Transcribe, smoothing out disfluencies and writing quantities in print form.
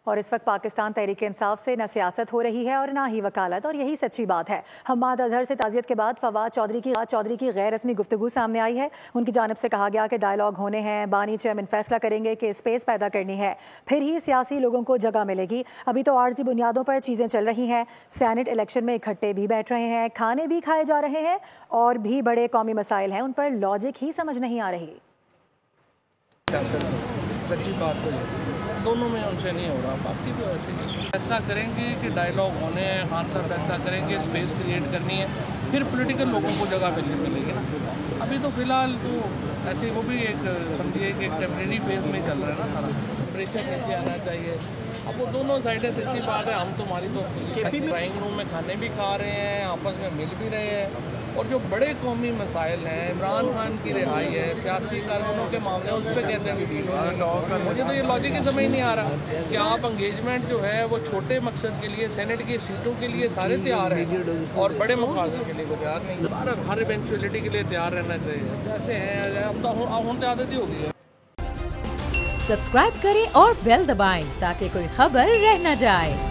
और इस वक्त पाकिस्तान तहरीक इंसाफ से न सियासत हो रही है और ना ही वकालत, और यही सच्ची बात है। हम्माद अजहर से ताज़ियत के बाद फवाद चौधरी की गैर रस्मी गुफ्तगू सामने आई है। उनकी जानिब से कहा गया कि डायलॉग होने हैं, बानी चेयरमैन फैसला करेंगे कि स्पेस पैदा करनी है, फिर ही सियासी लोगों को जगह मिलेगी। अभी तो आर्जी बुनियादों पर चीज़ें चल रही हैं। सेनेट इलेक्शन में इकट्ठे भी बैठ रहे हैं, खाने भी खाए जा रहे हैं, और भी बड़े कौमी मसाइल हैं, उन पर लॉजिक ही समझ नहीं आ रही। सच्ची बात तो ये दोनों में उनसे नहीं हो रहा। बाकी तो ऐसे फैसला करेंगे कि डायलॉग होने हैं, खान साहब फैसला करेंगे, स्पेस क्रिएट करनी है, फिर पॉलिटिकल लोगों को जगह मिलेगी। अभी तो फिलहाल तो ऐसे वो भी एक समझिए कि एक टेम्परेरी फेज में चल रहा है ना सारा। टेम्परेचर नीचे आना चाहिए। अब वो दोनों साइडें सच्ची बात है। हम तो हमारी तो ड्राइंग रूम में खाने भी खा रहे हैं, आपस में मिल भी रहे हैं, और जो बड़े कौमी मसाइल हैं, इमरान खान की रिहाई है, सियासी कारकुनों के मामले, उस पर कहते हैं कि मुझे तो ये लॉजिक ही समझ नहीं आ रहा कि आप इंगेजमेंट जो है वो छोटे मकसद के लिए, सेनेट की सीटों के लिए सारे तैयार हैं और बड़े मकासद के लिए वो तैयार नहीं। हर इवेंचुअलिटी के लिए तैयार रहना चाहिए। जैसे हैं हम तो आदत ही होगी है। सब्सक्राइब करें और बेल दबाएं ताकि कोई खबर रह न जाए।